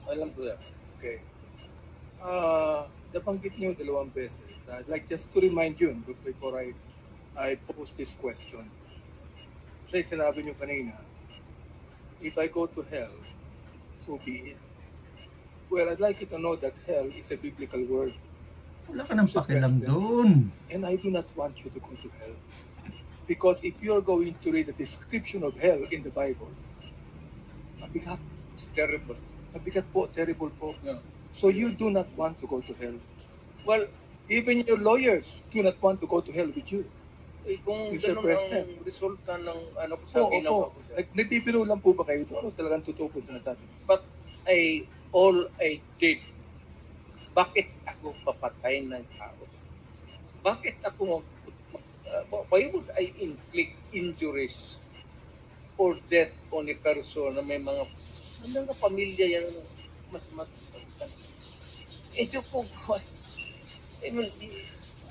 Alam ko yan. Okay. Nabanggit niyo 2 beses. I'd like just to remind you before I pose this question. Kasi sinabi niyo kanina, if I go to hell, so be it. Well, I'd like you to know that hell is a biblical word. Wala ka nang Mr. pakialam President. doon. And I do not want you to go to hell. Because if you're going to read the description of hell in the Bible, mabigat. It's terrible. Mabigat po, terrible po. No. So you do not want to go to hell. Well, even your lawyers do not want to go to hell with you. Eh, kung Mr. ganun President. ang resulta ng ano ko sa Oo, ginawa opo. ko siya. Nagbibiro lang po ba kayo ito? Ano talagang totoo po sinasabi? But all I did, bakit ako papatay ng tao? Bakit ako, why would I inflict injuries or death on a person na may mga pamilya yan mas ito po, I mean,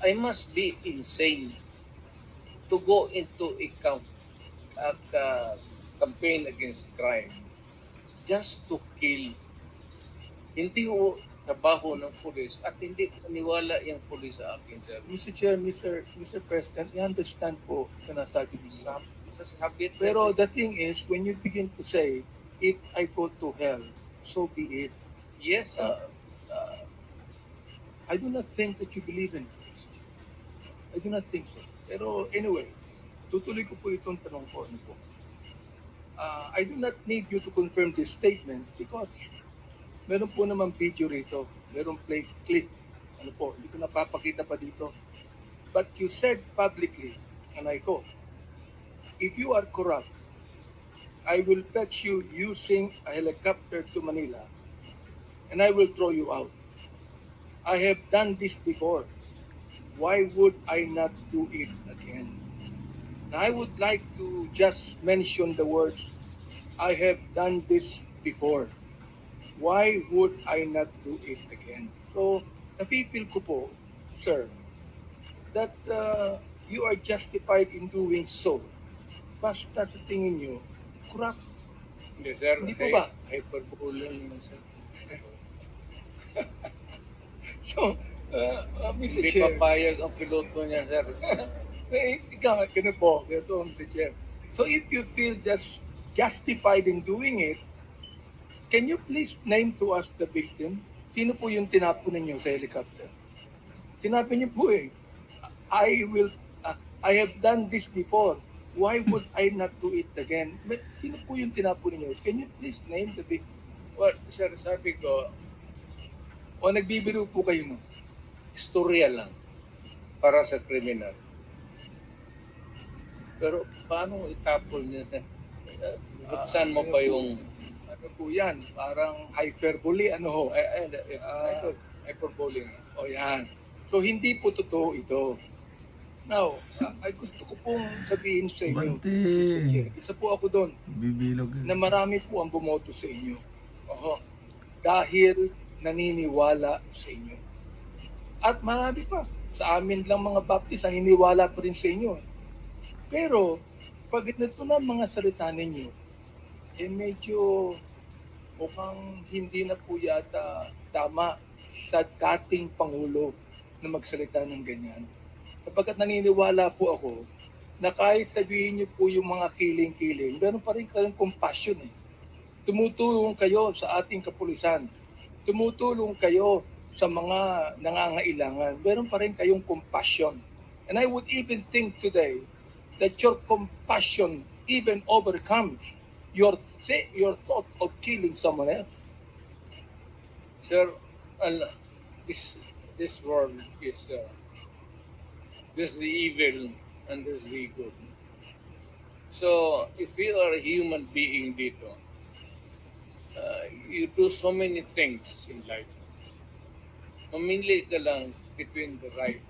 I must be insane to go into a campaign against crime just to kill. Hindi ko trabaho ng pulis at hindi paniwala yung pulis sa akin, sir. Mr. Chair, Mr. President, I understand po sinasabi niyo. Sasabi Pero the thing is, when you begin to say, if I go to hell, so be it. yes, I do not think that you believe in it. I do not think so. Pero anyway, tutuloy ko po itong tanong ko. Ano po? I do not need you to confirm this statement because meron po naman video rito. Meron play clip. Ano po, hindi ko napapakita pa dito. But you said publicly, and I quote, if you are corrupt, I will fetch you using a helicopter to Manila and I will throw you out. I have done this before. Why would I not do it again? Now, I would like to just mention the words, I have done this before. Why would I not do it again? So, nafe-feel ko po, sir, that you are justified in doing so. Basta sa tingin nyo, corrupt. hindi, sir. Hindi po ba? Hyperbole yun, sir. So, Mr. Hindi Chair, papayag ang piloto niya, sir. ikaw, ganun po, ganito, Mr. Chair. So if you feel just justified in doing it, can you please name to us the victim? Sino po yung tinapon ninyo sa helicopter? Sinabi niyo po I have done this before. Why would I not do it again? Sino po yung tinapon ninyo? Can you please name the victim? Well, sir, sabi ko, O nagbibiro po kayo no? istorya lang para sa kriminal. Pero paano itapon niya, sir? Buksan mo pa yung Ano po yan? Parang hyperbole, ano ho? hyperbole. O yan. So hindi po totoo ito. Now, ay gusto ko pong sabihin sa inyo, Bante. Mr. Chair, isa po ako doon, Bibilog. na marami po ang bumoto sa inyo. Oho. Dahil naniniwala sa inyo. At marami pa. Sa amin lang mga Baptist ang iniwala pa rin sa inyo. Pero, pag ito na mga salita ninyo, medyo mukhang hindi na po yata tama sa dating Pangulo na magsalita ng ganyan. Kapagkat naniniwala po ako na kahit sabihin niyo po yung mga kiling-kiling, meron pa rin kayong compassion eh. Tumutulong kayo sa ating kapulisan. Tumutulong kayo sa mga nangangailangan. Meron pa rin kayong compassion. And I would even think today that your compassion even overcomes your thought of killing someone else. Sir, this world is there's the evil and there's the good. So, if you are a human being dito, you do so many things in life. Mamili ka lang between the right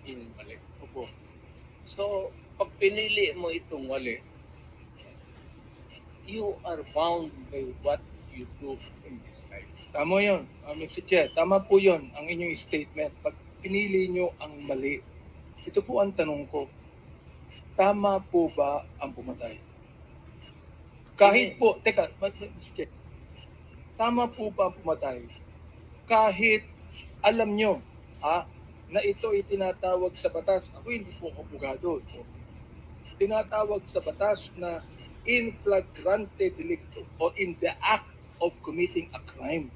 and mali. Opo. So, pag pinili mo itong mali, you are bound by what you do in this life. Tama yun, Mr. Chair. Tama po yun, ang inyong statement. Pag pinili nyo ang mali, ito po ang tanong ko. Tama po ba ang pumatay? Kahit po, teka, Mr. Chair, tama po ba ang pumatay? Kahit alam nyo na ito ay tinatawag sa batas. Ako hindi po abogado. Tinatawag sa batas na in flagrante delicto o in the act of committing a crime.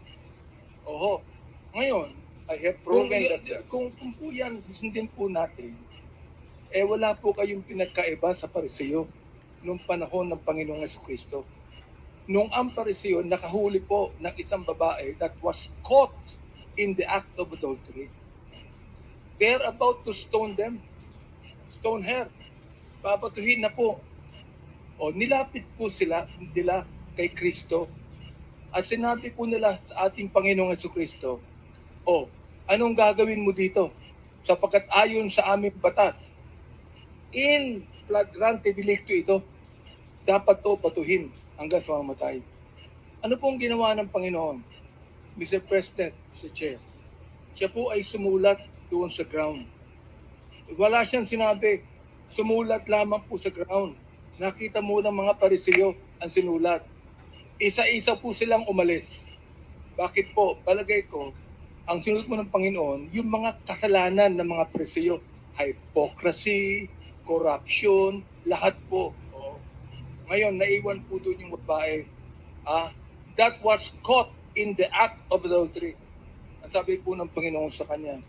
Oho. Ngayon, I have proven that, sir. kung po yan, sundin po natin, wala po kayong pinagkaiba sa Pariseo nung panahon ng Panginoong Jesucristo. Nung ang Pariseo nakahuli po ng isang babae that was caught in the act of adultery. They're about to stone them. Stone her. Babatuhin na po. O nilapit po nila kay Kristo. At sinabi po nila sa ating Panginoong Jesucristo, anong gagawin mo dito? Sapagkat ayon sa aming batas, in flagrante delicto ito, dapat to batuhin hanggang sa mamatay. Ano pong ginawa ng Panginoon? Mr. President, Mr. Chair, siya po ay sumulat doon sa ground. Wala siyang sinabi, sumulat lamang po sa ground. Nakita mo ng mga Pariseo ang sinulat. Isa-isa po silang umalis. Bakit po? Palagay ko, ang sinulat mo ng Panginoon, yung mga kasalanan ng mga Pariseo, hypocrisy, corruption, lahat po. Ngayon, naiwan po doon yung babae. That was caught in the act of adultery. Ang sabi po ng Panginoon sa kanya,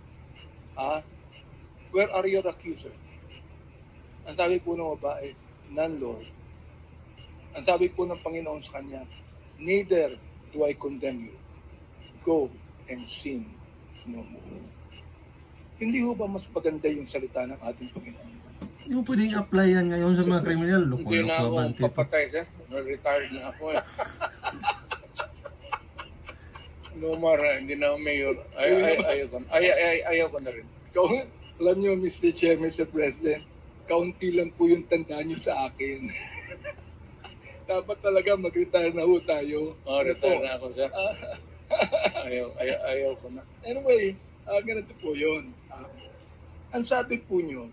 where are your accusers? Ang sabi po ng babae, none, Lord. Ang sabi po ng Panginoon sa kanya, neither do I condemn you. Go and sin no more. Hindi ho ba mas maganda yung salita ng ating Panginoon? Hindi mo pwedeng apply yan ngayon sa mga kriminal. Hindi na ako Loko-loko papatay, sir. Retired na ako. No more, hindi na ako mayor. Ayaw ko na rin. Alam niyo, Mr. Chair, Mr. President, kaunti lang po yung tanda niyo sa akin. Dapat talaga mag-retire na ho tayo. Retire na ako, sir. Ayaw ko na. Anyway, ganito po yun. Ang sabi po niyo,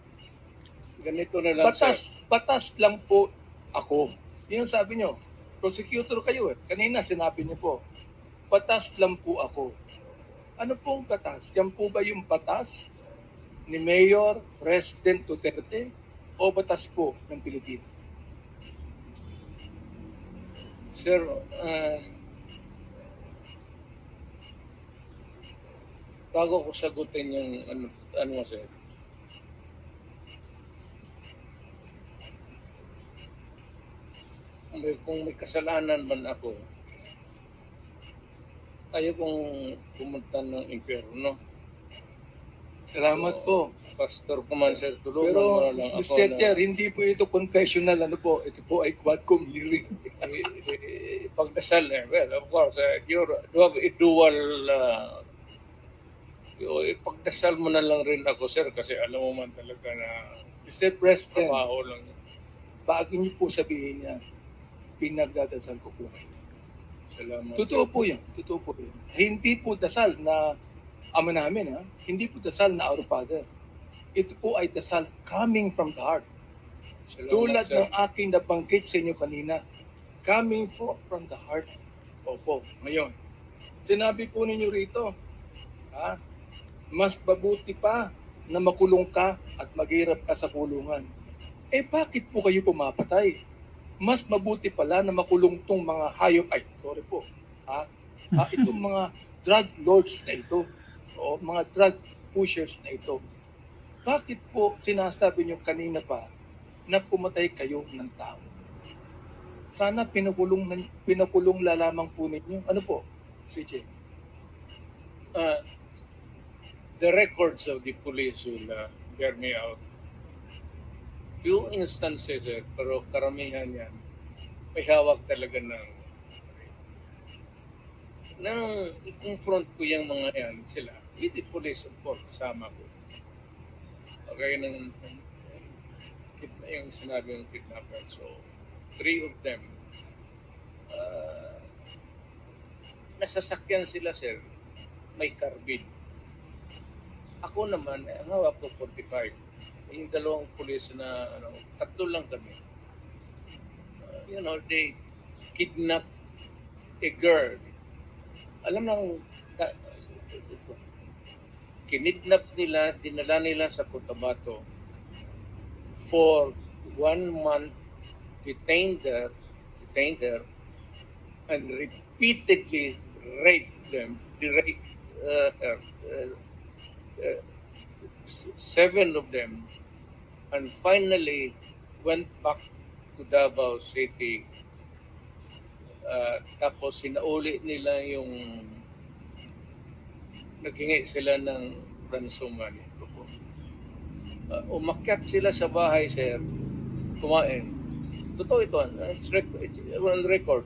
ganito na lang, sir. Batas lang po ako. Yun ang sabi niyo. Prosecutor kayo eh. Kanina sinabi niyo po, batas lang po ako. Ano pong batas? Yan po ba yung batas ni Mayor President Duterte o batas po ng Pilipinas? Sir, bago ko sagutin yung ano sir, kung may kasalanan man ako, ayaw kong pumunta ng impyerno. Salamat po. Pastor ko man, sir, tulungan Pero, mo na lang ako Mr. Chair, hindi po ito confessional. Ano po? Ito po ay quadcom hearing. pagdasal eh. Well, of course, you have a dual ipagdasal mo na lang rin ako, sir, kasi alam mo man talaga na Mr. President, trabaho lang. bago niyo po sabihin niya, pinagdadasal ko po. Salamat. Totoo po yan. Totoo po yan. Hindi po dasal na Ama namin, hindi po dasal na Our Father. Ito po ay dasal coming from the heart. Salamat, Tulad sir. ng aking nabanggit sa inyo kanina, coming from the heart. Opo, ngayon. Sinabi po ninyo rito, mas mabuti pa na makulong ka at maghirap ka sa kulungan. Bakit po kayo pumapatay? Mas mabuti pala na makulong tong mga hayop, itong mga drug lords na ito, o mga drug pushers na ito. Bakit po sinasabi nyo kanina pa na pumatay kayo ng tao? Sana pinakulong lalamang po ninyo. Ano po, CJ? The records of the police will bear me out. Few instances, pero karamihan yan, may hawak talaga nang i-confront ko yung mga yan, sila, with the police, of course, kasama ko. Kagaya ng yung sinabi ng kidnapper. So, 3 of them, nasasakyan sila, sir, may carbine. Ako naman, ang hawak ko 45. Yung 2 pulis na, 3 lang kami. They kidnap a girl alam nang kinidnap nila, dinala nila sa Cotabato for 1 month, detained there, and repeatedly raped them, uh, 7 of them, and finally went back to Davao City. Tapos sinauli nila yung naghingi sila ng ransoman. Umakyat sila sa bahay, sir, kumain. Totoo ito, it's on record.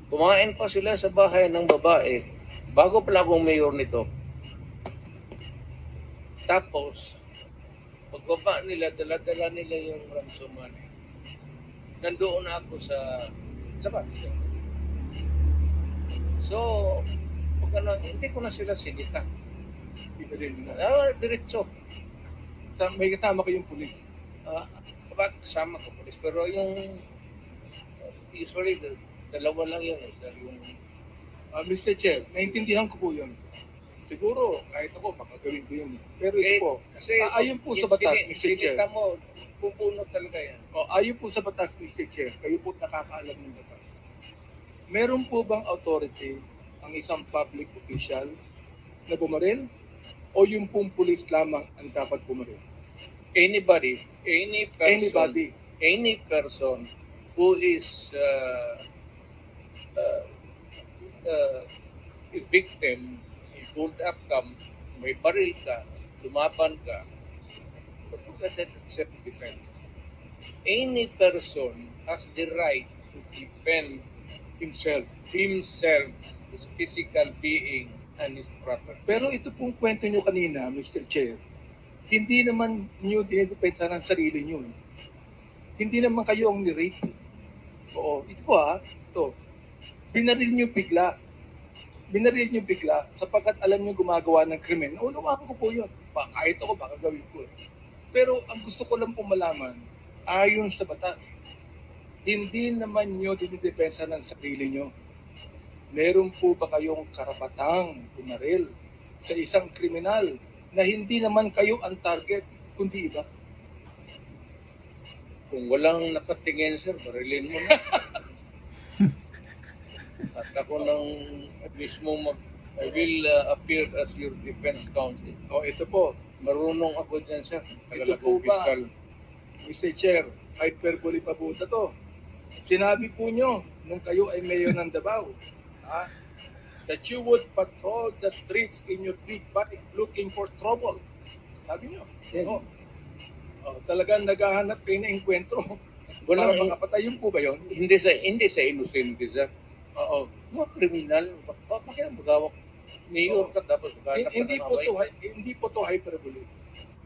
Kumain pa sila sa bahay ng babae bago pala akong mayor nito. Tapos, pagbaba nila, dala-dala nila yung ransoman. Nandoon na ako sa labas. So, hindi ko na sila sinita. Diretso. May kasama kayong pulis. Kasama ko pulis. Pero yung, usually, dalawa lang yun. Mr. Chair, naintindihan ko po yun. Siguro, kahit ako, makagawin ko yun. Pero ito po, kasi ayon po sa batas, Mr. Chair. Sinita mo, pupunot talaga yan. Ayon po sa batas, Mr. Chair, kayo po nakakaalam ng batas. Meron po bang authority ang isang public official na bumaril? O yung pong pulis lamang ang dapat bumaril? Any person who is a victim, pulled up ka, may baril ka, lumaban ka, that's self-defense. Any person has the right to defend himself, his physical being, and his property. Pero ito pong kwento nyo kanina, Mr. Chair, hindi naman nyo dinidepensa ng sarili nyo. Hindi naman kayo ang ni-rape. Oo, ito po ito. Binaril nyo bigla sapagkat alam nyo gumagawa ng krimen. Unawaan ko po yun. Kahit ako, baka gawin ko. Pero ang gusto ko lang po malaman, ayon sa batas, hindi naman nyo dinidepensa ng sarili nyo. Meron po ba kayong karapatang bumaril sa isang kriminal na hindi naman kayo ang target, kundi iba? Kung walang nakatingin, sir, barilin mo na. At ako nang mismo I will appear as your defense counsel. Ito po. Marunong ako dyan, sir. Ito po ba, Mr. Chair, hyperbole pa po ito. Sinabi po nyo nung kayo ay mayor ng Davao, that you would patrol the streets in your big bike looking for trouble. Sabi nyo. Yeah. Talagang naghahanap kayo na enkwentro. Para makapatayin po ba yun? Hindi sa innocent, sir. Oo. Mga kriminal, bakit magawak? Mayor ka tapos magawak. Hindi po to hyperbole.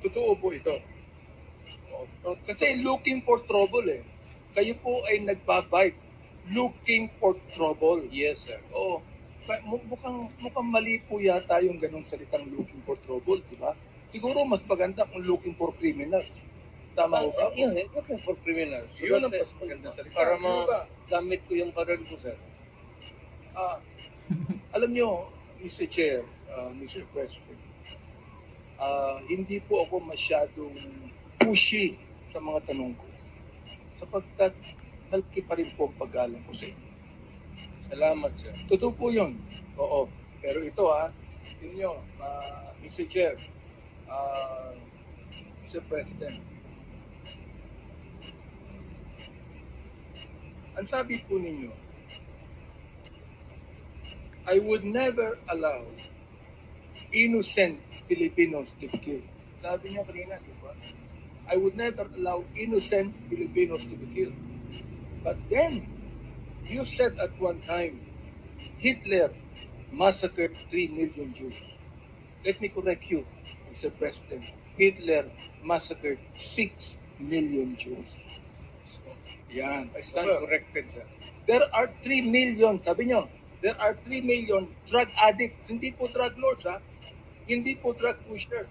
Totoo po ito. Kasi looking for trouble Kayo po ay nagbabike. Looking for trouble. Yes, sir. Oo. Mukhang mali po yata yung ganong salitang looking for trouble, di ba? Siguro mas maganda kung looking for criminals. Tama ko ba? Yun, looking for criminals. Yun ang mas maganda salita. Para magamit ko yung baril ko, sir. Alam nyo, Mr. Chair, Mr. President, hindi po ako masyadong pushy sa mga tanong ko. Sapagkat malaki pa rin po ang pag-galang ko sa inyo. Salamat, sir. Totoo po yun. Oo. Pero ito yun nyo, Mr. Chair, Mr. President, ang sabi po ninyo, I would never allow innocent Filipinos to be killed. Sabi niyo kanina, di ba? I would never allow innocent Filipinos to be killed. But then, you said at one time, Hitler massacred 3 million Jews. Let me correct you, Mr. President. Hitler massacred 6 million Jews. So, yan. I stand corrected, sir. There are 3 million, sabi nyo, there are 3 million drug addicts. Hindi po drug lords, Hindi po drug pushers.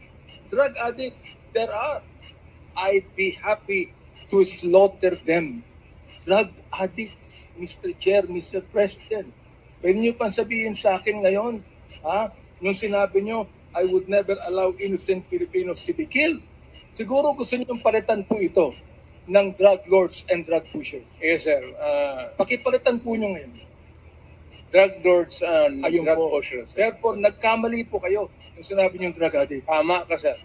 Drug addicts, there are. I'd be happy to slaughter them. Drug addicts, Mr. Chair, Mr. President. Pwede nyo pang sabihin sa akin ngayon, nung sinabi nyo, I would never allow innocent Filipinos to be killed. Siguro gusto nyo palitan po ito ng drug lords and drug pushers. Yes, sir. Pakipalitan po nyo ngayon. Drug lords and Ayun drug po. pushers. Therefore, nagkamali po kayo nung sinabi nyo drug addict. Tama ka, sir.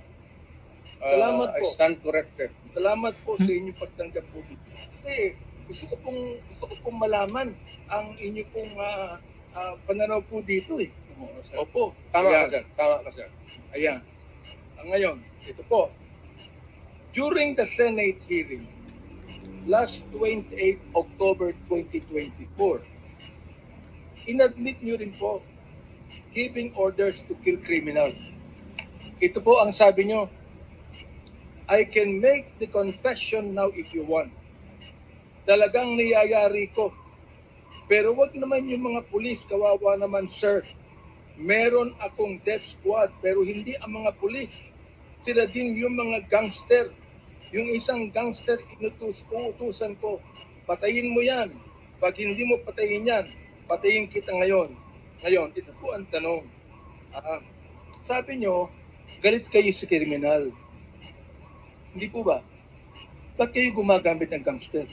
Salamat I po. stand corrected. Salamat po sa inyong pagtanggap po dito. Kasi gusto ko pong malaman ang inyong pong pananaw po dito eh. Oo, sir. Opo. Tama Ayan. ka, sir. Tama ka, sir. Ayan. Ngayon, ito po. During the Senate hearing, last 28 October 2024, inadmit nyo rin po giving orders to kill criminals. Ito po ang sabi nyo, I can make the confession now if you want. Talagang niyayari ko. Pero wag naman yung mga pulis, kawawa naman sir. Meron akong death squad, pero hindi ang mga pulis. Sila din yung mga gangster. Yung isang gangster, inutusan ko, patayin mo yan. Pag hindi mo patayin yan, patayin kita ngayon. Ngayon, ito po ang tanong. Sabi nyo, galit kayo sa kriminal. Hindi po ba? Ba't kayo gumagamit ng gangster?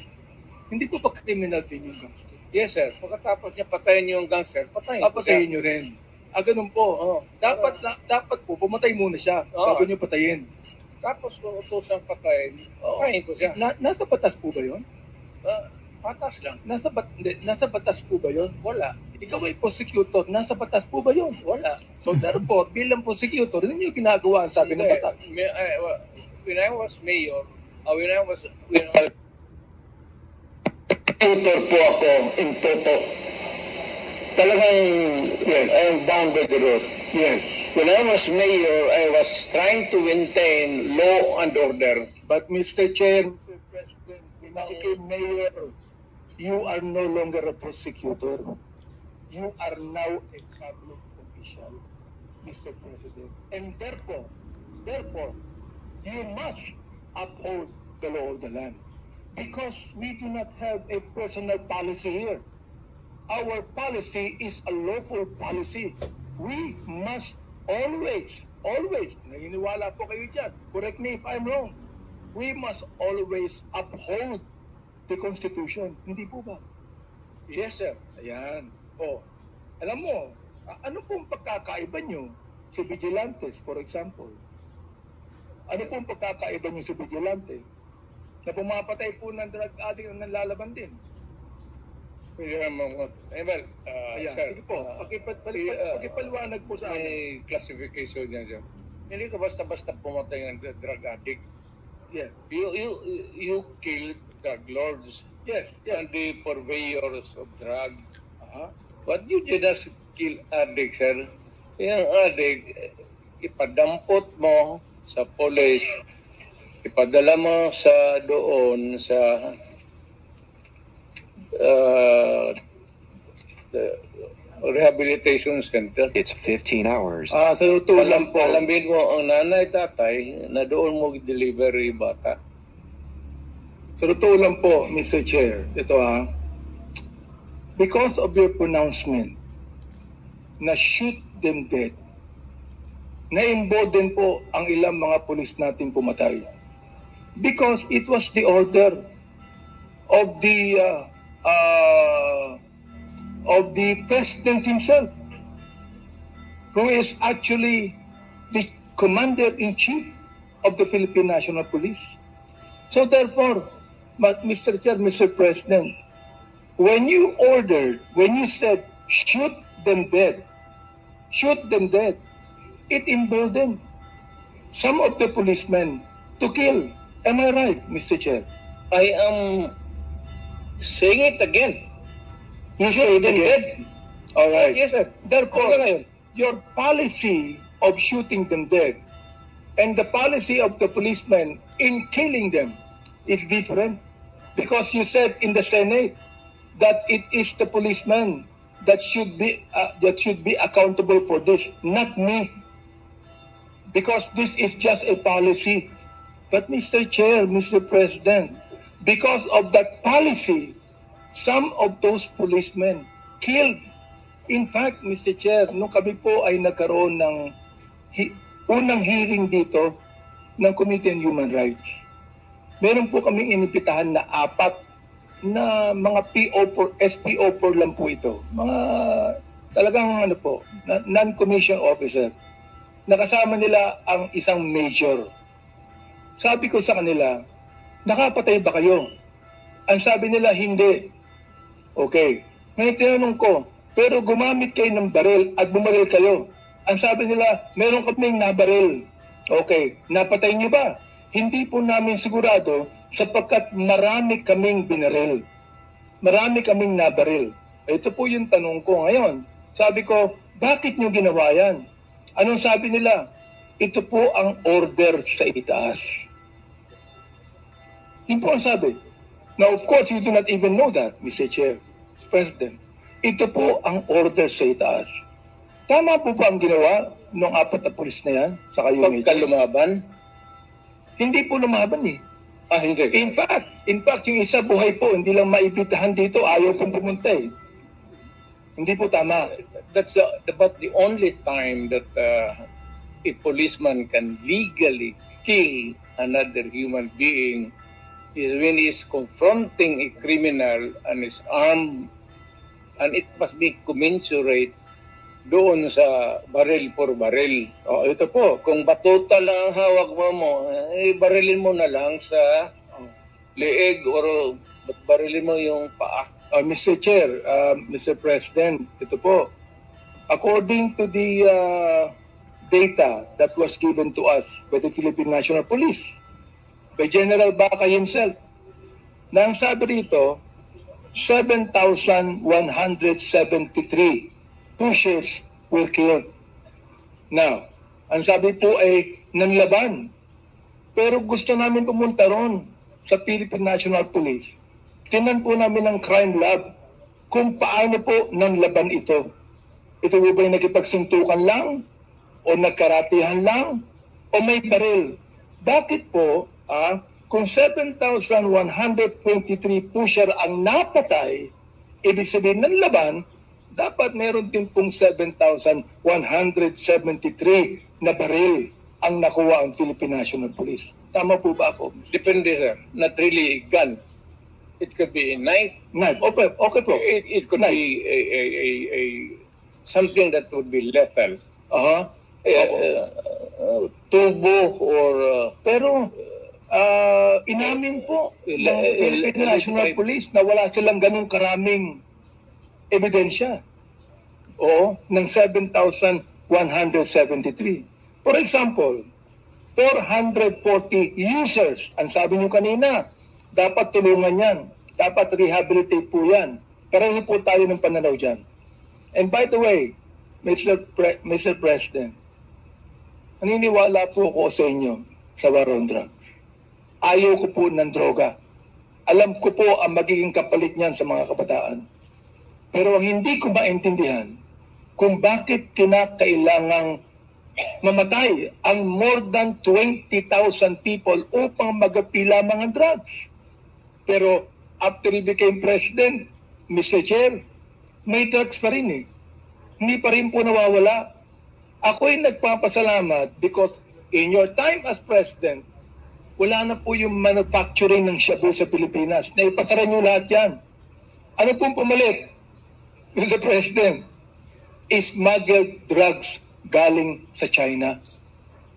Hindi po ba kriminal din yung gangster? Yes, sir. Pagkatapos niya patayin yung gangster, patayin. Patayin nyo rin. Ganun po. Dapat po, pumatay muna siya bago nyo patayin. Tapos kung utusan patayin, patayin ko siya. Nasa batas po ba yun? Patas lang. Nasa batas po ba yun? Wala. Ikaw ay prosecutor, nasa batas po ba yun? Wala. So therefore, bilang prosecutor, hindi nyo ginagawa ang sabi ng batas. When I was mayor, tutor po ako in toto. Talagang, yes, I am bound by the rules. Yes. When I was mayor, I was trying to maintain law and order. But Mr. Chair, Mr. President, when I became mayor, you are no longer a prosecutor. You are now a public official, Mr. President. And therefore, you must uphold the law of the land. Because we do not have a personal policy here. Our policy is a lawful policy. We must always, naniniwala po kayo dyan, correct me if I'm wrong, we must always uphold the Constitution. Hindi po ba? Yes, sir. Ayan. Alam mo, ano pong pagkakaiba nyo sa vigilantes, for example? Ano pong pagkakaiba nyo sa vigilante? Na pumapatay po ng drug addict na nalalaban din. Ayan, sir. Sige po, pakipaliwanag po sa amin. May classification niya dyan. Hindi ka basta-basta pumatay ng drug addict. Yes. You kill drug lords. Yes. And the purveyors of drugs. But you did not kill addict, sir. Yung addict, ipadampot mo sa police, ipadala mo sa doon sa the rehabilitation center. It's 15 hours. Sa totoo lang po. Alamin mo ang nanay, tatay, na doon mo deliver yung bata. Sa totoo lang po, Mr. Chair, ito because of your pronouncement na shoot them dead, na-embolden po ang ilang mga pulis natin pumatay. Because it was the order of the president himself, who is actually the commander-in-chief of the Philippine National Police. So therefore, Mr. Chair, Mr. President, when you said shoot them dead, it emboldened some of the policemen to kill. Am I right, Mr. Chair? I am saying it again. You shoot them dead. All right. Yes, sir. Therefore, your policy of shooting them dead and the policy of the policemen in killing them is different, because you said in the Senate that it is the policeman that should be accountable for this, not me, because this is just a policy. But Mr. Chair, Mr. President, because of that policy, some of those policemen killed In fact, Mr. Chair, nung kami po ay nagkaroon ng unang hearing dito ng Committee on Human Rights, meron po kaming inipitahan na 4 na mga PO4, SPO4 lang po ito. Mga talagang non-commissioned officer. Nakasama nila ang isang major. Sabi ko sa kanila, nakapatay ba kayo? Ang sabi nila, hindi. Okay. Ngayon tinanong ko, pero gumamit kayo ng baril at bumaril kayo. Ang sabi nila, meron kaming nabaril. Okay. Napatay niyo ba? Hindi po namin sigurado sapagkat marami kaming binaril. Marami kaming nabaril. Ito po yung tanong ko ngayon. Sabi ko, bakit niyo ginawa yan? Anong sabi nila? Ito po ang order sa itaas. Yun po ang sabi. Now, of course, you do not even know that, Mr. Chair, President. Ito po ang order sa itaas. Tama po ba ang ginawa ng 4 na pulis na yan sa kayo? Pagka lumaban? Hindi po lumaban eh. Hindi. In fact, yung isa buhay po, hindi lang maibitahan dito, ayaw pong pumunta eh. Hindi po tama. That's about the only time that a policeman can legally kill another human being is when he is confronting a criminal and is armed, and it must be commensurate doon sa baril for baril. Oh, ito po. Kung batuta lang ang hawak mo, barilin mo na lang sa leeg or barilin mo yung paa. Mr. Chair, Mr. President, ito po. According to the data that was given to us by the Philippine National Police, by General Baca himself, na ang sabi rito, 7,173 pushers were killed. Now, ang sabi po ay nanlaban. Pero gusto namin pumunta ron sa Philippine National Police. Tinan po namin ng crime lab kung paano po nanlaban ito. Ito po ba yung nakipagsuntukan lang? O nagkaratihan lang? O may baril? Bakit po, kung 7,123 pusher ang napatay, ibig sabihin ng laban, dapat meron din pong 7,173 na baril ang nakuha ang Philippine National Police. Tama po ba ako? Depende, sir. Not really gun. It could be a knife. Knife. Okay po. It could Knife. be a something that would be lethal. Tubo or Pero inamin po ng Philippine National Police na wala silang ganung karaming ebidensya. Oo, ng 7,173. For example, 440 users. Ang sabi nyo kanina, dapat tulungan yan. Dapat rehabilitate po yan. Pareho po tayo ng pananaw dyan. And by the way, Mr. President, naniniwala po ako sa inyo sa war on drugs. Ayaw ko po ng droga. Alam ko po ang magiging kapalit niyan sa mga kabataan. Pero ang hindi ko maintindihan kung bakit kinakailangang mamatay ang more than 20,000 people upang magapila mga drugs. Pero after he became president, Mr. Chair, may drugs pa rin eh. Hindi pa rin po nawawala. Ako'y nagpapasalamat because in your time as president, wala na po yung manufacturing ng shabu sa Pilipinas. Naipasara nyo lahat yan. Ano pong pumalit, Mr. President? Smuggled drugs galing sa China.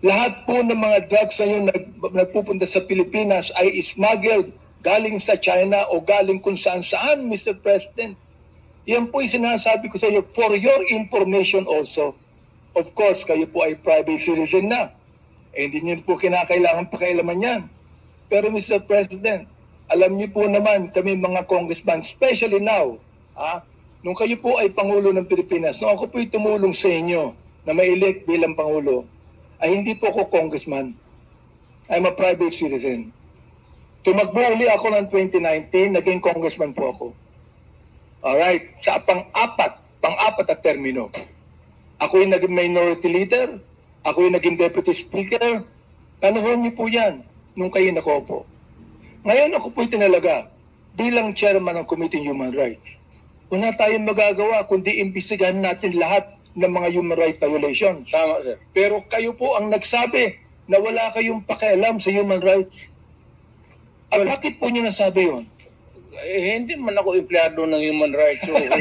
Lahat po ng mga drugs na yung nagpupunta sa Pilipinas ay smuggled galing sa China o galing kung saan-saan, Mr. President. Yan po yung sinasabi ko sa iyo for your information also. Of course, kayo po ay private citizen na. Hindi nyo po kinakailangan pakailaman yan. Pero Mr. President, alam niyo po naman kami mga congressman, especially now, nung kayo po ay Pangulo ng Pilipinas, nung ako po ay tumulong sa inyo na ma-elect bilang Pangulo, ay hindi po ako congressman. I'm a private citizen. Tumakbo uli ako ng 2019, naging congressman po ako. Alright, sa pang-apat at termino. Ako yung naging minority leader, ako yung naging deputy speaker. Panahon niyo po yan nung kayo nakopo. Ngayon ako po tinalaga bilang chairman ng Committee on Human Rights. wala tayong magagawa kundi imbestigahan natin lahat ng mga human rights violations. Tama, sir. Pero kayo po ang nagsabi na wala kayong pakialam sa human rights. At bakit po niyo nasabi yun? Hindi man ako empleyado ng human rights. So, I'm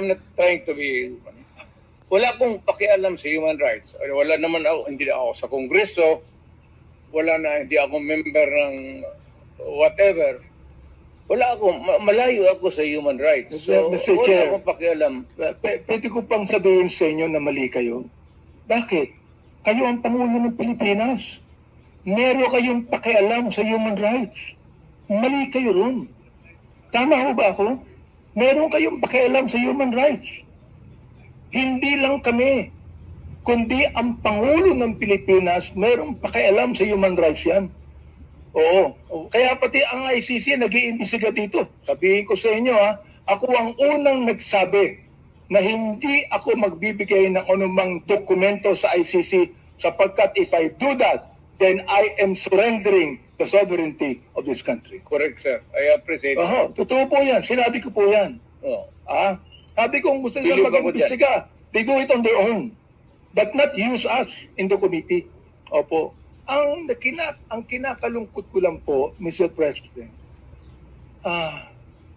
not trying to be... Wala akong pakialam sa human rights. Wala naman ako, hindi ako sa Kongreso, hindi ako member ng whatever. Wala ako, malayo ako sa human rights. So, Mr. wala Chair, akong pakialam. Pwede ko pang sabihin sa inyo na mali kayo. Bakit? Kayo ang Pangulo ng Pilipinas. Meron kayong pakialam sa human rights. Mali kayo ron. Tama ho ba ako? Meron kayong pakialam sa human rights. Hindi lang kami, kundi ang Pangulo ng Pilipinas merong pakialam sa human rights yan. Oo. Kaya pati ang ICC nag-iimbestiga dito. Sabihin ko sa inyo ako ang unang nagsabi na hindi ako magbibigay ng anumang dokumento sa ICC sapagkat if I do that, then I am surrendering the sovereignty of this country. Correct, sir. I appreciate it. Totoo po yan. Sinabi ko po yan. Oh. Sabi ko, gusto nila Bilog ako mag-imbestiga. They do it on their own. But not use us in the committee. Opo. Ang kinakalungkot ko lang po, Mr. President,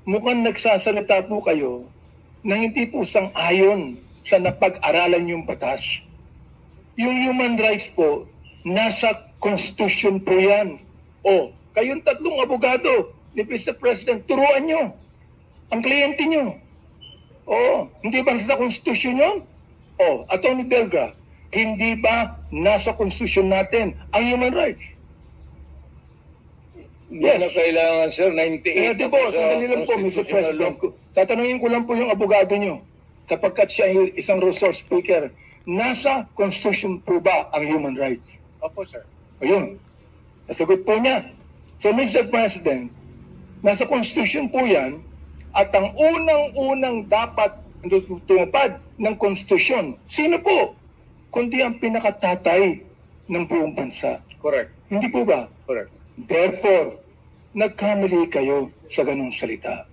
mukhang nagsasalita po kayo na hindi po sang-ayon sa napag-aralan yung batas. Yung human rights po, nasa Constitution po yan. Kayong tatlong abogado ni Mr. President, turuan nyo ang kliyente nyo. Hindi ba nasa Constitution yun? Attorney Delgra, hindi ba nasa Constitution natin ang human rights? Yes. Na kailangan, sir, 98. Di po, sandali lang po, Mr. President. Tatanungin ko lang po yung abogado nyo, sapagkat siya ay isang resource speaker, nasa Constitution po ba ang human rights? Opo, sir. Ayun. Nasagot po niya. So, Mr. President, nasa Constitution po yan, at ang unang-unang dapat tumupad ng Constitution, sino po? Kundi ang pinakatatay ng buong bansa. Correct. Hindi po ba? Correct. Therefore, nagkamali kayo sa ganung salita.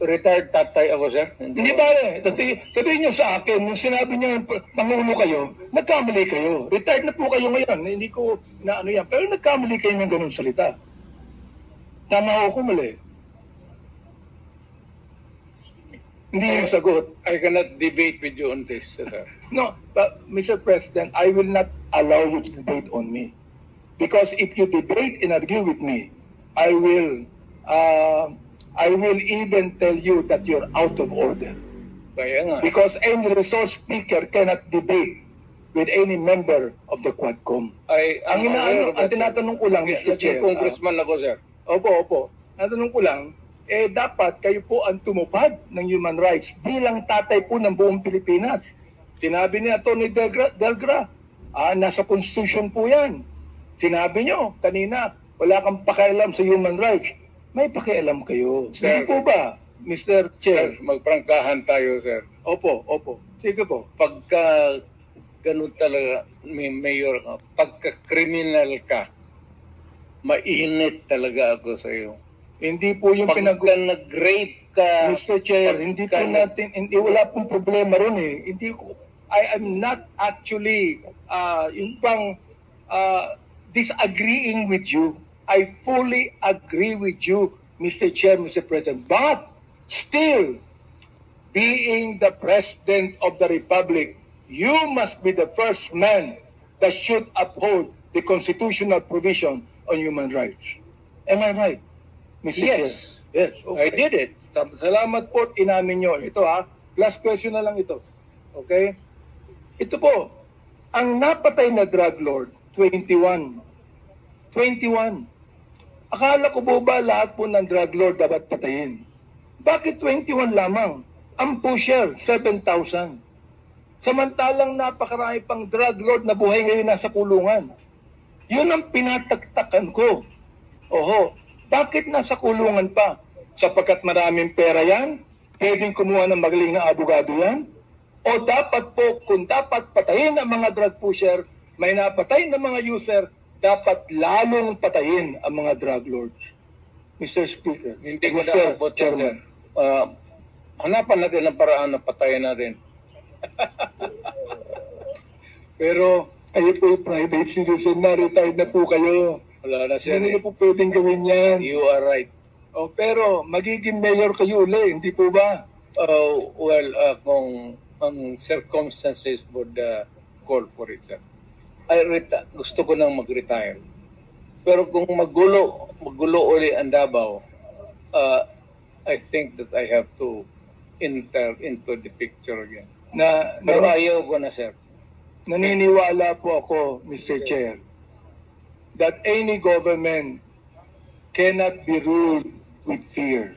Retired tatay ako, sir. Hindi ba sabihin niyo sa akin, nung sinabi niyo Pangulo kayo, nagkamali kayo. Retired na po kayo ngayon. Hindi ko na ano yan. Pero nagkamali kayo ng ganung salita. Tama ako mali. Hindi yung sagot. I cannot debate with you on this, sir. No, but Mr. President, I will not allow you to debate on me. Because if you debate and argue with me, I will even tell you that you're out of order. Kaya nga. Because any resource speaker cannot debate with any member of the Quadcom. Ang tinatanong ko lang, Mr. Chair. Congressman ako, sir. Opo. Natanong ko lang, dapat kayo po ang tumupad ng human rights bilang tatay po ng buong Pilipinas. Sinabi ni Atty. Delgra, nasa Constitution po yan. Sinabi nyo kanina, wala kang pakialam sa human rights. May pakialam kayo. Sir, po ba, Mr. Chair? Sir, magprangkahan tayo, sir. Opo. Sige po. Pagka ganun talaga, Mayor, pagka-criminal ka, mainit talaga ako sa iyo. Hindi po yung Pagka nag-rape ka, Mr. Chair, hindi po natin, wala pong problema ron eh. I am not actually, disagreeing with you. I fully agree with you, Mr. Chair, Mr. President. But still, being the President of the Republic, you must be the first man that should uphold the constitutional provision on human rights. Am I right, Mr. Chair? Yes. Okay. I did it. Salamat po, inamin nyo. Ito last question na lang ito. Okay? Ito po, ang napatay na drug lord, 21. Akala ko po ba lahat po ng drug lord dapat patayin? Bakit 21 lamang? Ang pusher, 7,000. Samantalang napakarami pang drug lord na buhay ngayon nasa kulungan. Yun ang pinataktakan ko. Bakit nasa kulungan pa? Sapagkat maraming pera yan? Pwedeng kumuha ng magaling na abogado yan? O dapat po, kung dapat patayin ang mga drug pusher, may napatay na mga user, dapat lalong patayin ang mga drug lords. Mr. Speaker. Hindi ko Mr. naabot yan, sir. Chairman. Hanapan natin ang paraan na patayin natin. Pero kayo po private citizen na, retired na po kayo. Wala na, sir. Hindi na po pwedeng gawin yan. You are right. Pero magiging mayor kayo uli, hindi po ba? Kung ang circumstances would call for it, sir. Gusto ko nang mag-retire. Pero kung magulo uli ang Davao, I think that I have to enter into the picture again. Pero ayaw ko na, sir. Naniniwala po ako, Mr. Chair, that any government cannot be ruled with fear.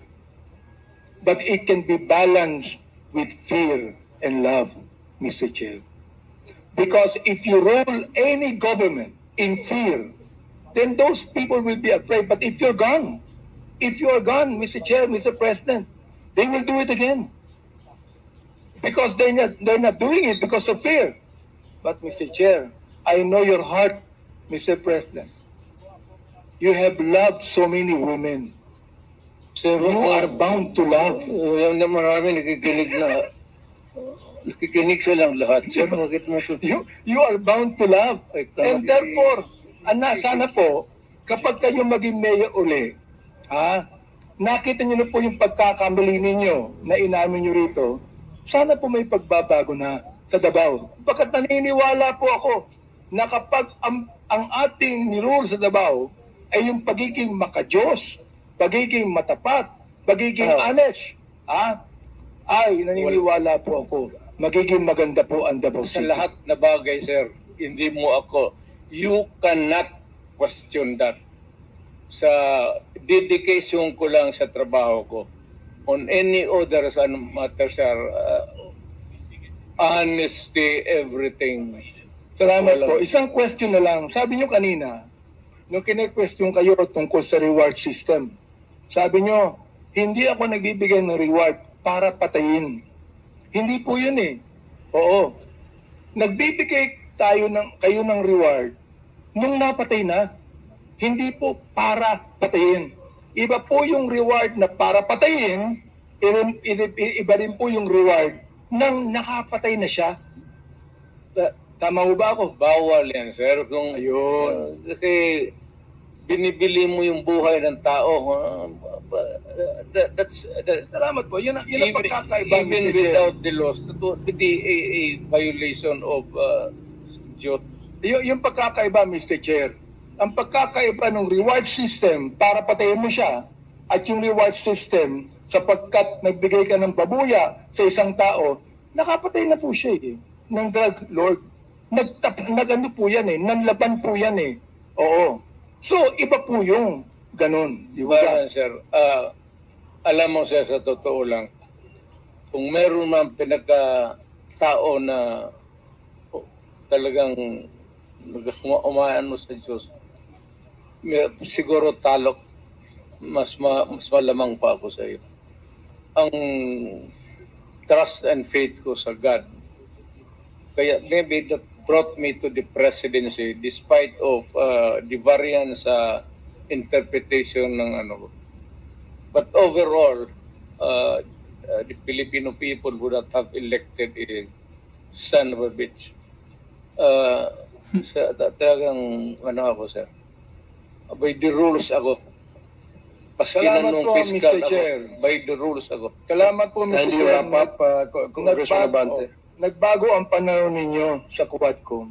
But it can be balanced with fear and love, Mr. Chair. Because if you rule any government in fear, then those people will be afraid. But if you're gone, Mr. Chair, Mr. President, they will do it again. Because they're not doing it because of fear. But Mr. Chair, I know your heart, Mr. President. You have loved so many women. So you are bound to love. Marami nakikinig silang lahat. Sir, bakit mo ito? You are bound to love. And therefore, sana po, kapag kayo maging mayor uli, nakita niyo na po yung pagkakamali ninyo na inamin niyo rito, sana po may pagbabago na sa Davao. Bakit naniniwala po ako na kapag ang ating nirule sa Davao ay yung pagiging makajos, pagiging matapat, pagiging honest, ay naniniwala po ako magiging maganda po ang Davao Sa City. lahat na bagay, sir, hindi mo ako, you cannot question that. Sa dedication ko lang sa trabaho ko, on any other matter, sir, honesty, everything. Salamat po. Isang question na lang. Sabi nyo kanina, nung kine-question kayo tungkol sa reward system, sabi nyo, hindi ako nagbibigay ng reward para patayin. Hindi po yun eh. Oo. Nagbibigay kayo ng reward nung napatay na. Hindi po para patayin. Iba po yung reward na para patayin, iba rin po yung reward nang nakapatay na siya. Tama mo ba ako? Bawal yan, sir. Kung, Ayun. Kasi binibili mo yung buhay ng tao. Salamat po. Yun ang pagkakaiba. Even without the laws, that would be a violation of Diyos. Yung pagkakaiba, Mr. Chair, ang pagkakaiba ng reward system para patayin mo siya at yung reward system sapagkat nagbigay ka ng babuya sa isang tao, nakapatay na po siya ng drug lord. Nagano po yan nanlaban po yan Oo. So, iba po yung ganun. Di ba? Sir, alam mo, sir, sa totoo lang, kung meron man pinagka-tao na talagang umayano sa Diyos, siguro talok, mas malamang pa ako sa iyo. Ang trust and faith ko sa God, kaya maybe that brought me to the presidency despite of the variance sa interpretation ng ano. But overall, the Filipino people would not have elected a son of a bitch. Talagang ako, sir. By the rules ako. Salamat po, Mr. Chair. By the rules ako. Salamat po, Mr. Chair. Congressman Abante. Nagbago ang pananaw ninyo sa Quadcom.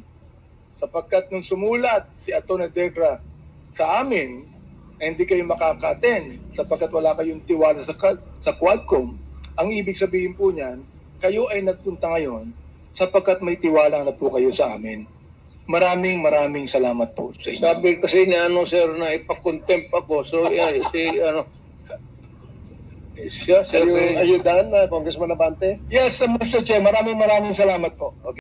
Sapagkat nung sumulat si Atty. Degra sa amin, hindi kayo makaka-attend sapagkat wala kayong tiwala sa Quadcom, ang ibig sabihin po niyan, kayo ay nagpunta ngayon sapagkat may tiwala na po kayo sa amin. Maraming salamat po sa inyo. Sabi kasi ni sir, na ipakontempt ako. So, Siya, sir, ayudan na Congressman Abante. Yes, Mr. Chair, maraming salamat po. Okay.